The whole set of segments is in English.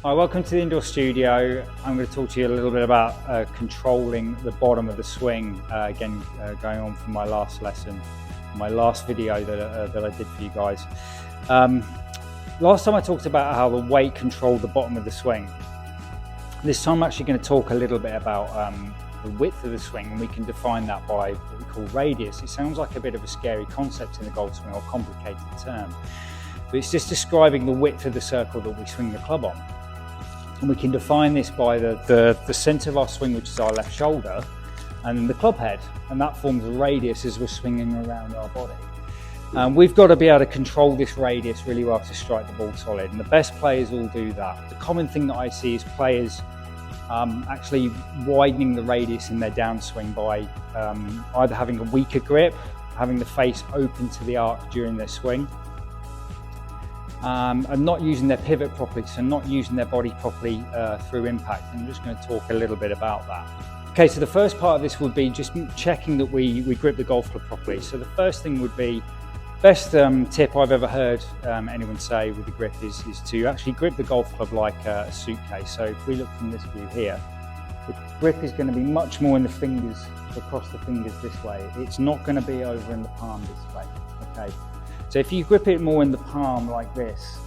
Hi, welcome to the indoor studio. I'm going to talk to you a little bit about controlling the bottom of the swing. Going on from my last lesson, my last video that I did for you guys. Last time I talked about how the weight controlled the bottom of the swing. This time I'm actually going to talk a little bit about the width of the swing, and we can define that by what we call radius. It sounds like a bit of a scary concept in the golf swing, or a complicated term, but it's just describing the width of the circle that we swing the club on. And we can define this by the centre of our swing, which is our left shoulder, and the club head, and that forms a radius as we're swinging around our body. We've got to be able to control this radius really well to strike the ball solid, and the best players all do that. The common thing that I see is players actually widening the radius in their downswing by either having a weaker grip, having the face open to the arc during their swing, and not using their pivot properly, so not using their body properly through impact. I'm just going to talk a little bit about that. Okay, so the first part of this would be just checking that we grip the golf club properly. So the first thing would be, best tip I've ever heard anyone say with the grip is to actually grip the golf club like a suitcase. So if we look from this view here, the grip is going to be much more in the fingers, across the fingers this way. It's not going to be over in the palm this way, okay? So if you grip it more in the palm like this,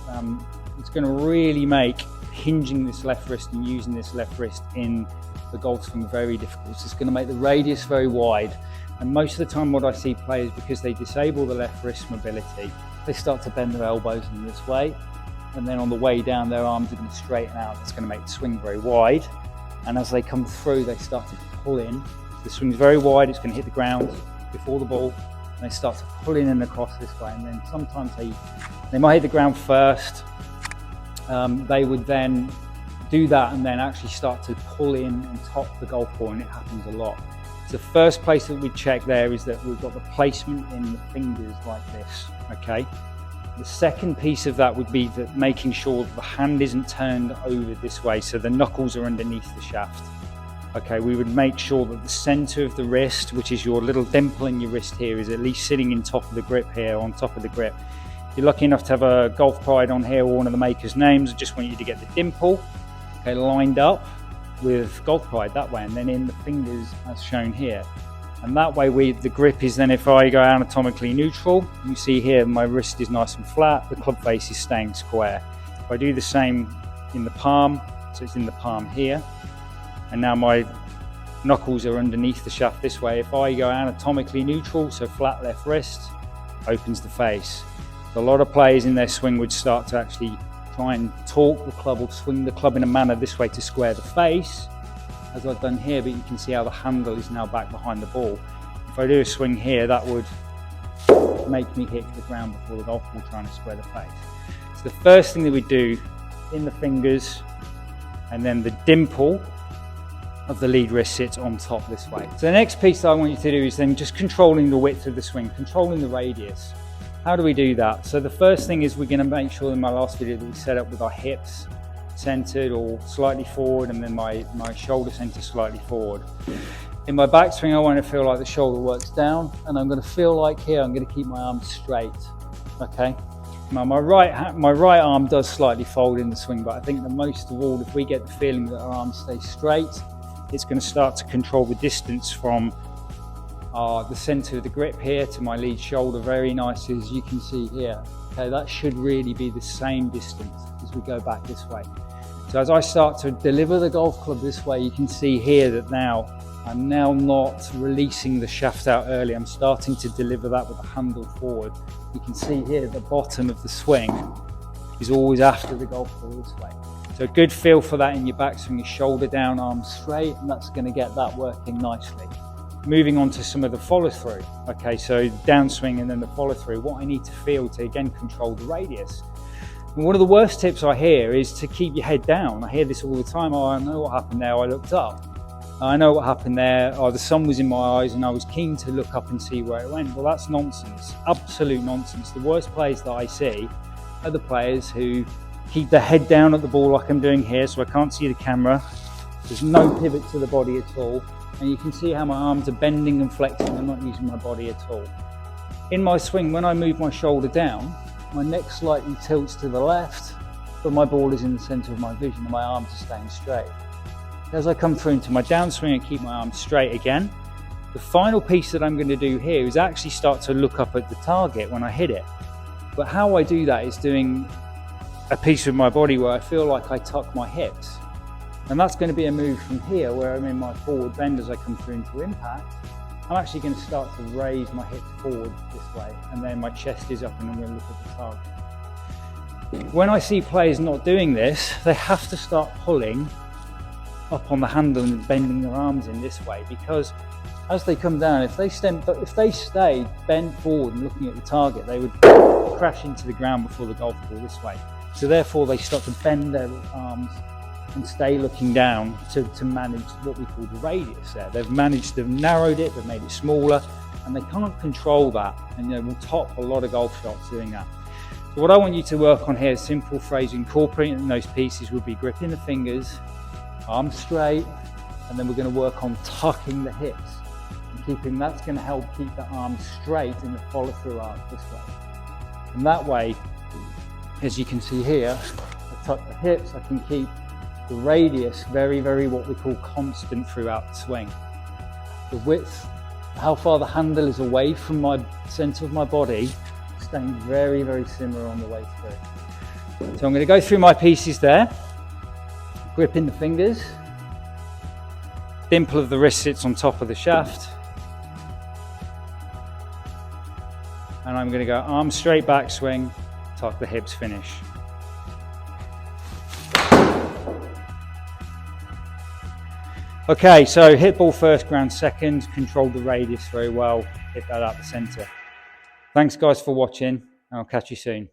it's going to really make hinging this left wrist and using this left wrist in the golf swing very difficult. It's going to make the radius very wide. And most of the time what I see players, because they disable the left wrist mobility, they start to bend their elbows in this way. And then on the way down, their arms are going to straighten out. That's going to make the swing very wide. And as they come through, they start to pull in. The swing's very wide, it's going to hit the ground before the ball. And they start to pull in and across this way, and then sometimes they might hit the ground first. They would then do that and then actually start to pull in and top the golf ball, and it happens a lot. So the first place that we check there is that we've got the placement in the fingers like this, okay? The second piece of that would be that making sure that the hand isn't turned over this way, so the knuckles are underneath the shaft. Okay, we would make sure that the center of the wrist, which is your little dimple in your wrist here, is at least sitting in top of the grip here, on top of the grip. If you're lucky enough to have a Golf Pride on here or one of the maker's names, I just want you to get the dimple, okay, lined up with Golf Pride that way, and then in the fingers as shown here. And that way the grip is then, if I go anatomically neutral, you see here my wrist is nice and flat, the club face is staying square. If I do the same in the palm, so it's in the palm here, and now my knuckles are underneath the shaft this way. If I go anatomically neutral, so flat left wrist, opens the face. So a lot of players in their swing would start to actually try and torque the club or swing the club in a manner this way to square the face, as I've done here, but you can see how the handle is now back behind the ball. If I do a swing here, that would make me hit the ground before the golf ball trying to square the face. So the first thing that we do in the fingers, and then the dimple of the lead wrist sits on top this way. So the next piece that I want you to do is then just controlling the width of the swing, controlling the radius. How do we do that? So the first thing is we're going to make sure in my last video that we set up with our hips centered or slightly forward, and then my shoulder center slightly forward. In my backswing, I want to feel like the shoulder works down, and I'm going to feel like here I'm going to keep my arms straight, okay? Now my right arm does slightly fold in the swing, but I think that most of all, if we get the feeling that our arms stay straight, it's going to start to control the distance from the center of the grip here to my lead shoulder very nicely, as you can see here. Okay, that should really be the same distance as we go back this way. So as I start to deliver the golf club this way, you can see here that I'm now not releasing the shaft out early. I'm starting to deliver that with the handle forward. You can see here the bottom of the swing is always after the golf ball this way. So a good feel for that in your backswing is shoulder down, arms straight, and that's going to get that working nicely. Moving on to some of the follow through. Okay, so downswing and then the follow through. What I need to feel to again control the radius. And one of the worst tips I hear is to keep your head down. I hear this all the time. Oh, I know what happened there. I looked up. I know what happened there. Oh, the sun was in my eyes and I was keen to look up and see where it went. Well, that's nonsense. Absolute nonsense. The worst players that I see are the players who keep their head down at the ball like I'm doing here, so I can't see the camera. There's no pivot to the body at all. And you can see how my arms are bending and flexing. I'm not using my body at all. In my swing, when I move my shoulder down, my neck slightly tilts to the left, but my ball is in the center of my vision and my arms are staying straight. As I come through into my downswing and keep my arms straight again, the final piece that I'm going to do here is actually start to look up at the target when I hit it. But how I do that is doing a piece of my body where I feel like I tuck my hips. And that's going to be a move from here where I'm in my forward bend as I come through into impact. I'm actually going to start to raise my hips forward this way, and then my chest is up and I'm going to look at the target. When I see players not doing this, they have to start pulling up on the handle and bending their arms in this way, because as they come down, if they stayed bent forward and looking at the target, they would crash into the ground before the golf ball this way. So therefore they start to bend their arms and stay looking down to manage what we call the radius there. They've narrowed it, they've made it smaller, and they can't control that, and we'll top a lot of golf shots doing that. So what I want you to work on here is simple phrase incorporating those pieces would be gripping the fingers, arms straight, and then we're going to work on tucking the hips and keeping, that's going to help keep the arms straight in the follow through arc this way. And that way, as you can see here, I tuck the hips, I can keep the radius very, very what we call constant throughout the swing. The width, how far the handle is away from my center of my body, staying very, very similar on the way through. So I'm going to go through my pieces there. Gripping the fingers. Dimple of the wrist sits on top of the shaft. And I'm going to go arm straight back swing, tuck the hips, finish. Okay, so hit ball first, ground second, controlled the radius very well, hit that out the center. Thanks guys for watching, and I'll catch you soon.